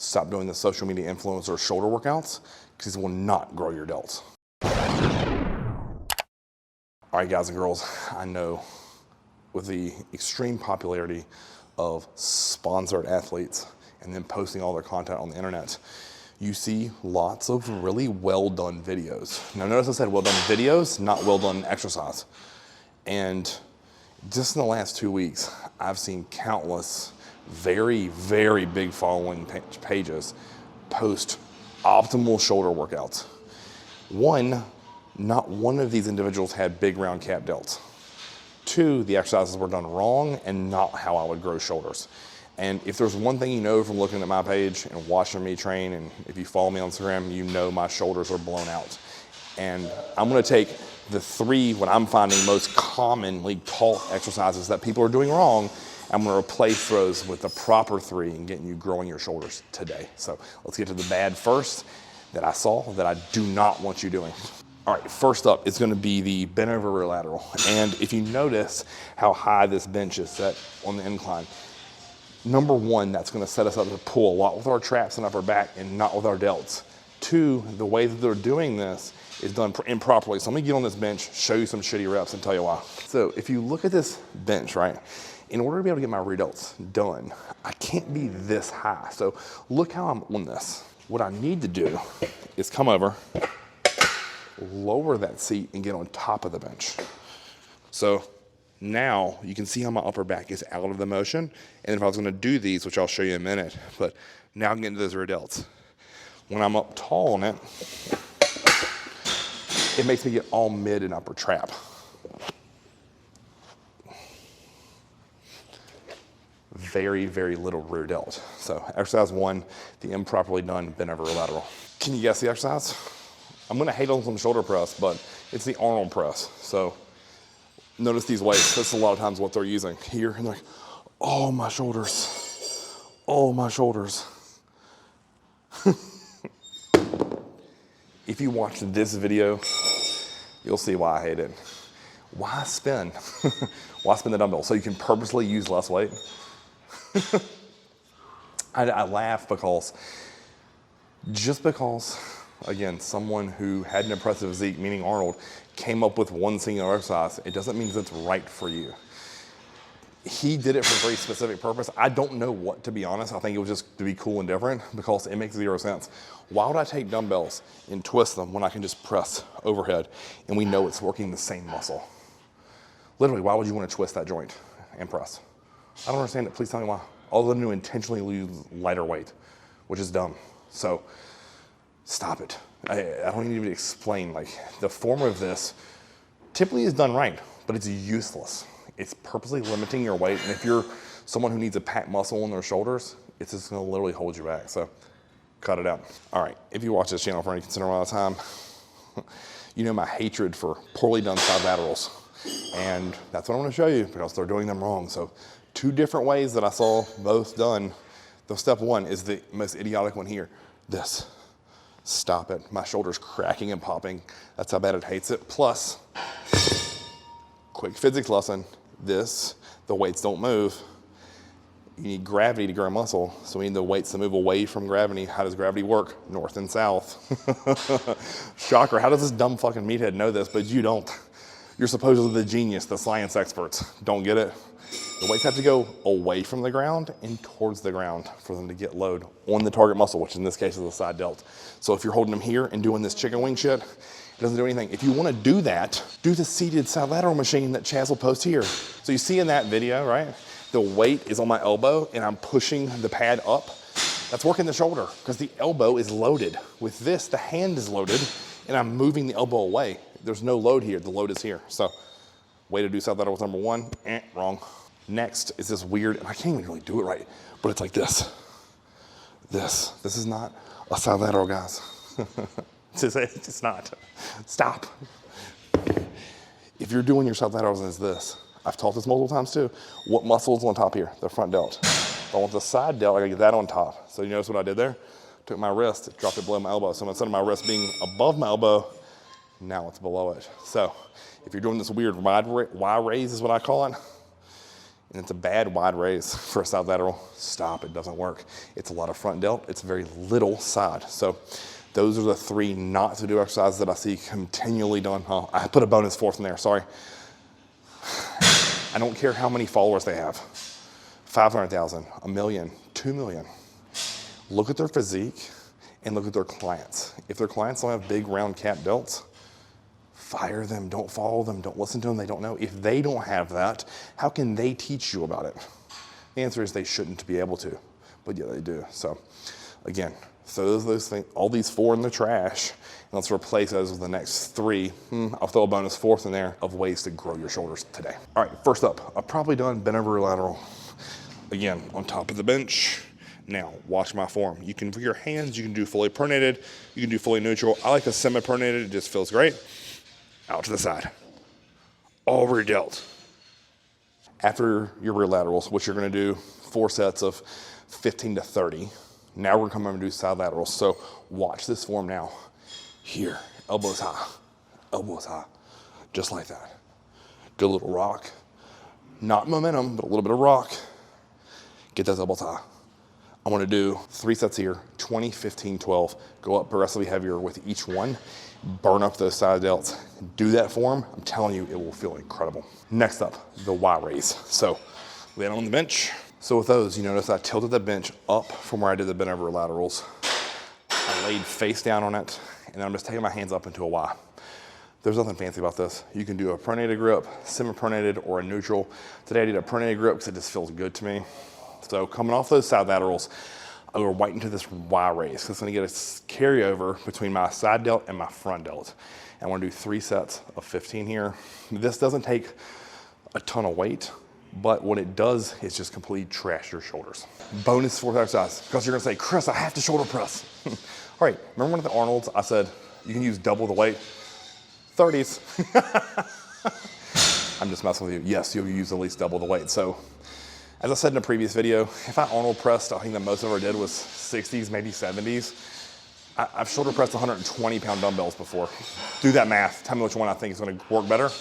stop doing the social media influencer shoulder workouts because these will not grow your delts. All right, guys and girls, I know with the extreme popularity of sponsored athletes and then posting all their content on the internet, you see lots of really well done videos. Now notice I said well done videos, not well done exercise. And just in the last 2 weeks, I've seen countless very, very big following pages post optimal shoulder workouts. Not one of these individuals had big round cap delts. 2, the exercises were done wrong and not how I would grow shoulders. And if there's one thing you know from looking at my page and watching me train, and if you follow me on Instagram, you know my shoulders are blown out. And I'm gonna take the 3, what I'm finding most commonly taught exercises that people are doing wrong, I'm gonna replace those with the proper 3 and getting you growing your shoulders today. So let's get to the bad first that I saw that I do not want you doing. All right, first up, it's gonna be the bent over rear lateral. And if you notice how high this bench is set on the incline, number 1, that's gonna set us up to pull a lot with our traps and upper back and not with our delts. 2, the way that they're doing this is done improperly. So I'm gonna get on this bench, show you some shitty reps and tell you why. So if you look at this bench, right? In order to be able to get my rear delts done, I can't be this high. So look how I'm on this. What I need to do is come over, lower that seat and get on top of the bench. So now you can see how my upper back is out of the motion. And if I was gonna do these, which I'll show you in a minute, but now I'm getting to those rear delts. When I'm up tall on it, it makes me get all mid and upper trap. Very, very little rear delt. So exercise 1, the improperly done bent over lateral. Can you guess the exercise? I'm gonna hate on some shoulder press, but it's the Arnold press. So notice these weights. That's a lot of times what they're using here. And they're like, oh, my shoulders. Oh, my shoulders. If you watch this video, you'll see why I hate it. Why spin? Why spin the dumbbell? So you can purposely use less weight? I laugh because again, someone who had an impressive physique, meaning Arnold, came up with one singular exercise, it doesn't mean it's right for you. He did it for a very specific purpose. I don't know what, to be honest. I think it was just to be cool and different because it makes 0 sense. Why would I take dumbbells and twist them when I can just press overhead and we know it's working the same muscle? Literally, why would you want to twist that joint and press? I don't understand it. Please tell me why. Other than to intentionally lose lighter weight, which is dumb. So stop it. I don't need to explain. Like, the form of this typically is done right, but it's useless. It's purposely limiting your weight. And if you're someone who needs a packed muscle in their shoulders, it's just gonna literally hold you back. So cut it out. All right, if you watch this channel for any considerable amount of time, you know my hatred for poorly done side laterals. And that's what I'm gonna show you because they're doing them wrong. So 2 different ways that I saw both done. The step 1 is the most idiotic one here. This. Stop it. My shoulder's cracking and popping. That's how bad it hates it. Plus, quick physics lesson. This, the weights don't move. You need gravity to grow muscle, so we need the weights to move away from gravity. How does gravity work? North and south. Shocker, how does this dumb fucking meathead know this, but you don't? You're supposedly the genius, the science experts. Don't get it? The weights have to go away from the ground and towards the ground for them to get load on the target muscle, which in this case is the side delt. So if you're holding them here and doing this chicken wing shit, it doesn't do anything. If you want to do that, do the seated side lateral machine that Chaz will post here. So you see in that video, right? The weight is on my elbow and I'm pushing the pad up. That's working the shoulder because the elbow is loaded. With this, the hand is loaded and I'm moving the elbow away. There's no load here, the load is here. So way to do side lateral with number 1, wrong. Next is this weird, and I can't even really do it right, but it's like this. This is not a side lateral, guys. It's not. Stop. If you're doing your side laterals as this, I've taught this multiple times too. What muscle is on top here? The front delt. If I want the side delt, I gotta get that on top. So you notice what I did there? Took my wrist, dropped it below my elbow. So instead of my wrist being above my elbow, now it's below it. So if you're doing this weird Y raise is what I call it, and it's a bad wide raise for a side lateral, stop, it doesn't work. It's a lot of front delt, it's very little side. So those are the 3 not to do exercises that I see continually done. Oh, I put a bonus 4th in there, sorry. I don't care how many followers they have. 500,000, a million, 2 million. Look at their physique and look at their clients. If their clients don't have big round cap delts, fire them, don't follow them, don't listen to them, they don't know. If they don't have that, how can they teach you about it? The answer is they shouldn't be able to, but yeah, they do. So again, throw those things, all these 4 in the trash, and let's replace those with the next 3. I'll throw a bonus 4th in there of ways to grow your shoulders today. All right, first up, I've probably done bent over lateral. Again, on top of the bench. Now, watch my form. You can, for your hands, you can do fully pronated, you can do fully neutral. I like the semi-pronated, it just feels great. Out to the side. All rear delt. After your rear laterals, which you're gonna do 4 sets of 15 to 30, now we're gonna come over and do side laterals. So watch this form now. Here, elbows high, just like that. Good little rock. Not momentum, but a little bit of rock. Get those elbows high. I want to do 3 sets here, 20, 15, 12. Go up progressively heavier with each one. Burn up those side delts. Do that form. I'm telling you, it will feel incredible. Next up, the Y raise. So lay on the bench. So with those, you notice I tilted the bench up from where I did the bent over laterals. I laid face down on it, and then I'm just taking my hands up into a Y. There's nothing fancy about this. You can do a pronated grip, semi-pronated, or a neutral. Today I did a pronated grip because it just feels good to me. So coming off those side laterals, I go right into this Y raise. It's gonna get a carryover between my side delt and my front delt. And I wanna do 3 sets of 15 here. This doesn't take a ton of weight, but what it does is just completely trash your shoulders. Bonus 4th exercise, because you're gonna say, Chris, I have to shoulder press. All right, remember one of the Arnolds, I said, you can use double the weight? 30s. I'm just messing with you. Yes, you'll use at least double the weight. So, as I said in a previous video, if I Arnold pressed, I think the most I ever did was 60s, maybe 70s. I've shoulder pressed 120-pound dumbbells before. Do that math. Tell me which one I think is gonna work better.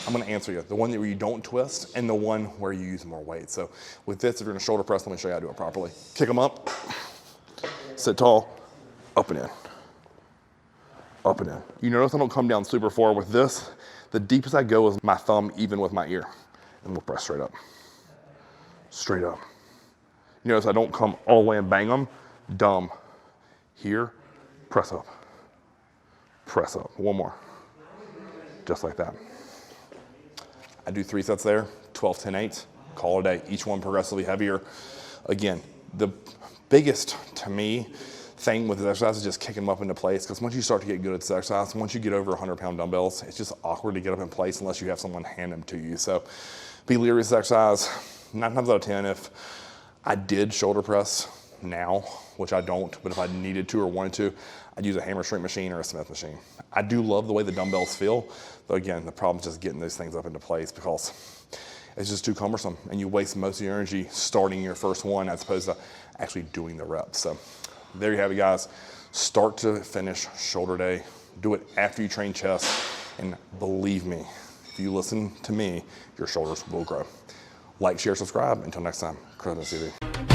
I'm gonna answer you. The one where you don't twist and the one where you use more weight. So with this, if you're gonna shoulder press, let me show you how to do it properly. Kick them up, sit tall, up and in. Up and in. You notice I don't come down super far with this. The deepest I go is my thumb even with my ear. And we'll press straight up. Straight up. You notice I don't come all the way and bang them. Dumb. Here, press up. Press up. One more. Just like that. I do 3 sets there, 12, 10, 8. Call it a day. Each one progressively heavier. Again, the biggest, to me, thing with this exercise is just kicking them up into place, because once you start to get good at this exercise, once you get over 100-pound dumbbells, it's just awkward to get up in place unless you have someone hand them to you. So be leery of this exercise. 9 times out of 10, if I did shoulder press now, which I don't, but if I needed to or wanted to, I'd use a hammer strength machine or a Smith machine. I do love the way the dumbbells feel, but again, the problem is just getting those things up into place, because it's just too cumbersome, and you waste most of your energy starting your first one as opposed to actually doing the reps. So there you have it, guys. Start to finish shoulder day. Do it after you train chest, and believe me, if you listen to me, your shoulders will grow. Like, share, subscribe. Until next time, Chris TV.